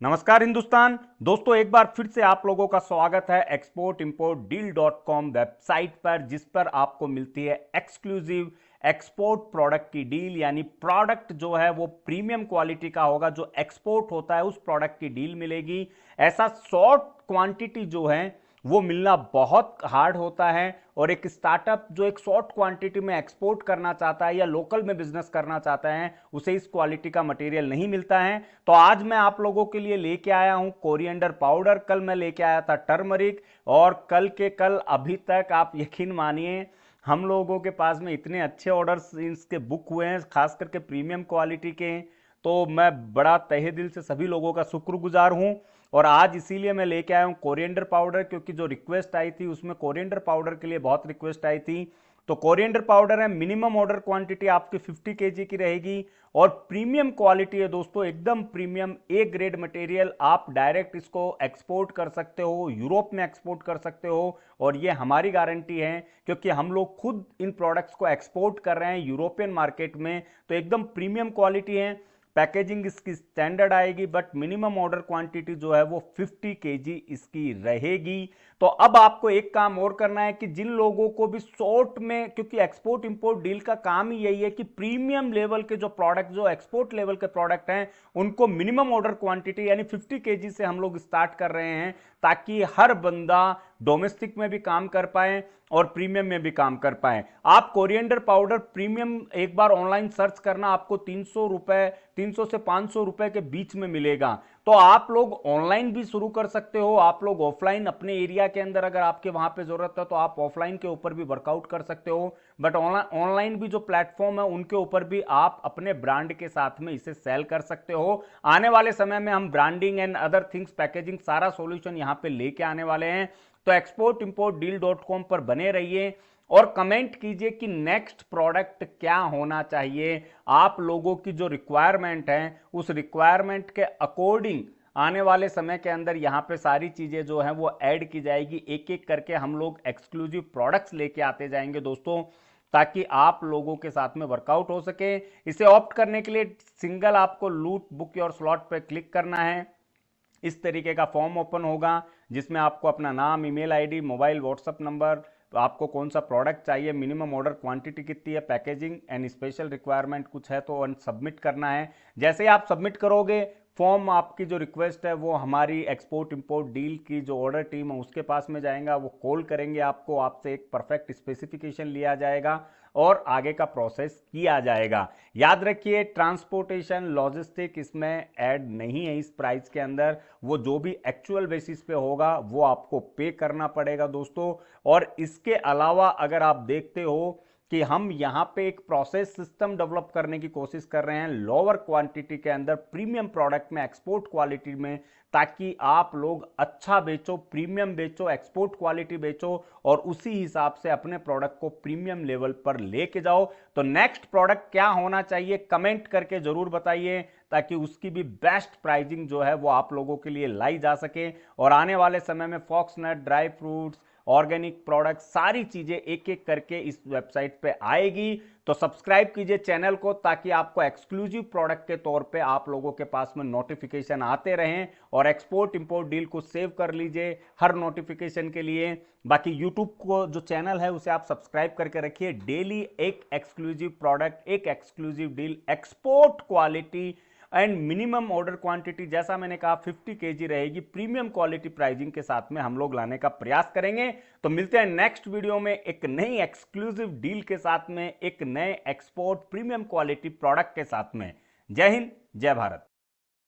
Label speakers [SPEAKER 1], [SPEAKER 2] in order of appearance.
[SPEAKER 1] नमस्कार हिंदुस्तान दोस्तों, एक बार फिर से आप लोगों का स्वागत है exportimportdeal.com वेबसाइट पर, जिस पर आपको मिलती है एक्सक्लूसिव एक्सपोर्ट प्रोडक्ट की डील। यानी प्रोडक्ट जो है वो प्रीमियम क्वालिटी का होगा, जो एक्सपोर्ट होता है उस प्रोडक्ट की डील मिलेगी। ऐसा शॉर्ट क्वांटिटी जो है वो मिलना बहुत हार्ड होता है, और एक स्टार्टअप जो एक शॉर्ट क्वांटिटी में एक्सपोर्ट करना चाहता है या लोकल में बिजनेस करना चाहता है, उसे इस क्वालिटी का मटेरियल नहीं मिलता है। तो आज मैं आप लोगों के लिए लेके आया हूं कोरिएंडर पाउडर, कल मैं लेके आया था टर्मरिक, और कल के कल अभी तक आप यकीन मानिए हम लोगों के पास में इतने अच्छे ऑर्डर्स इसके बुक हुए हैं, खास करके प्रीमियम क्वालिटी के। तो मैं बड़ा तहे दिल से सभी लोगों का शुक्रगुजार हूं। और आज इसीलिए मैं लेके आया हूं कोरिएंडर पाउडर, क्योंकि जो रिक्वेस्ट आई थी उसमें कोरिएंडर पाउडर के लिए बहुत रिक्वेस्ट आई थी। तो कोरिएंडर पाउडर है, मिनिमम ऑर्डर क्वांटिटी आपकी 50 केजी की रहेगी, और प्रीमियम क्वालिटी है दोस्तों, एकदम प्रीमियम ए ग्रेड मटेरियल। आप डायरेक्ट इसको एक्सपोर्ट कर सकते हो, यूरोप में एक्सपोर्ट कर सकते हो, और ये हमारी गारंटी है क्योंकि हम लोग खुद इन प्रोडक्ट्स को एक्सपोर्ट कर रहे हैं यूरोपियन मार्केट में। तो एकदम प्रीमियम क्वालिटी है, पैकेजिंग इसकी स्टैंडर्ड आएगी, बट मिनिमम ऑर्डर क्वांटिटी जो है वो 50 केजी इसकी रहेगी। तो अब आपको एक काम और करना है कि जिन लोगों को भी शॉर्ट में, क्योंकि एक्सपोर्ट इंपोर्ट डील का काम ही यही है कि प्रीमियम लेवल के जो प्रोडक्ट, जो एक्सपोर्ट लेवल के प्रोडक्ट हैं, उनको मिनिमम ऑर्डर क्वांटिटी यानी 50 केजी से हम लोग स्टार्ट कर रहे हैं, ताकि हर बंदा डोमेस्टिक में भी काम कर पाए और प्रीमियम में भी काम कर पाए। आप कोरिएंडर पाउडर प्रीमियम एक बार ऑनलाइन सर्च करना, आपको 300 रुपए, 300 से 500 रुपए के बीच में मिलेगा। तो आप लोग ऑनलाइन भी शुरू कर सकते हो, आप लोग ऑफलाइन अपने एरिया के अंदर अगर आपके वहां पे जरूरत है तो आप ऑफलाइन के ऊपर भी वर्कआउट कर सकते हो, बट ऑनलाइन भी जो प्लेटफॉर्म है उनके ऊपर भी आप अपने ब्रांड के साथ में इसे सेल कर सकते हो। आने वाले समय में हम branding and other things, packaging, सारा सॉल्यूशन यहां पे लेके आने वाले हैं। तो exportimportdeal.com पर बने रहिए और कमेंट कीजिए कि नेक्स्ट प्रोडक्ट क्या होना चाहिए। आप लोगों की जो रिक्वायरमेंट है उस रिक्वायरमेंट के अकॉर्डिंग आने वाले समय के अंदर यहां पे सारी चीजें जो हैं वो ऐड की जाएगी। एक एक करके हम लोग एक्सक्लूसिव प्रोडक्ट्स लेके आते जाएंगे दोस्तों, ताकि आप लोगों के साथ में वर्कआउट हो सके। इसे ऑप्ट करने के लिए सिंगल आपको लूट बुक योर स्लॉट पे क्लिक करना है। इस तरीके का फॉर्म ओपन होगा जिसमें आपको अपना नाम, email ID, mobile, WhatsApp number, आपको कौन सा प्रोडक्ट चाहिए, मिनिमम ऑर्डर क्वांटिटी कितनी है, पैकेजिंग एंड स्पेशल रिक्वायरमेंट कुछ है तो सबमिट करना है। जैसे ही आप सबमिट करोगे, फॉर्म आपकी जो रिक्वेस्ट है वो हमारी एक्सपोर्ट इंपोर्ट डील की जो ऑर्डर टीम है उसके पास में जाएगा, वो कॉल करेंगे आपको, आपसे एक परफेक्ट स्पेसिफिकेशन लिया जाएगा और आगे का प्रोसेस किया जाएगा। याद रखिए, ट्रांसपोर्टेशन, लॉजिस्टिक इसमें ऐड नहीं है इस प्राइस के अंदर। वो जो भी एक्चुअल बेसिस पे होगा वो आपको पे करना पड़ेगा दोस्तों। और इसके अलावा अगर आप देखते हो कि हम यहां पे एक प्रोसेस सिस्टम डेवलप करने की कोशिश कर रहे हैं लोअर क्वांटिटी के अंदर, प्रीमियम प्रोडक्ट में, एक्सपोर्ट क्वालिटी में, ताकि आप लोग अच्छा बेचो, प्रीमियम बेचो, एक्सपोर्ट क्वालिटी बेचो, और उसी हिसाब से अपने प्रोडक्ट को प्रीमियम लेवल पर लेके जाओ। तो नेक्स्ट प्रोडक्ट क्या होना चाहिए कमेंट करके जरूर बताइए, ताकि उसकी भी बेस्ट प्राइसिंग जो है वो आप लोगों के लिए लाई जा सके। और आने वाले समय में फॉक्सनट, ड्राई फ्रूट्स, ऑर्गेनिक प्रोडक्ट, सारी चीजें एक एक करके इस वेबसाइट पे आएगी। तो सब्सक्राइब कीजिए चैनल को, ताकि आपको एक्सक्लूसिव प्रोडक्ट के तौर पे आप लोगों के पास में नोटिफिकेशन आते रहें। और एक्सपोर्ट इंपोर्ट डील को सेव कर लीजिए हर नोटिफिकेशन के लिए। बाकी यूट्यूब को जो चैनल है उसे आप सब्सक्राइब करके रखिए। डेली एक एक्सक्लूसिव प्रोडक्ट, एक exclusive deal, export quality and minimum order quantity, जैसा मैंने कहा 50 केजी रहेगी, प्रीमियम क्वालिटी प्राइसिंग के साथ में हम लोग लाने का प्रयास करेंगे। तो मिलते हैं नेक्स्ट वीडियो में एक नई एक्सक्लूसिव डील के साथ में, एक नए एक्सपोर्ट प्रीमियम क्वालिटी प्रोडक्ट के साथ में। जय हिंद, जय भारत।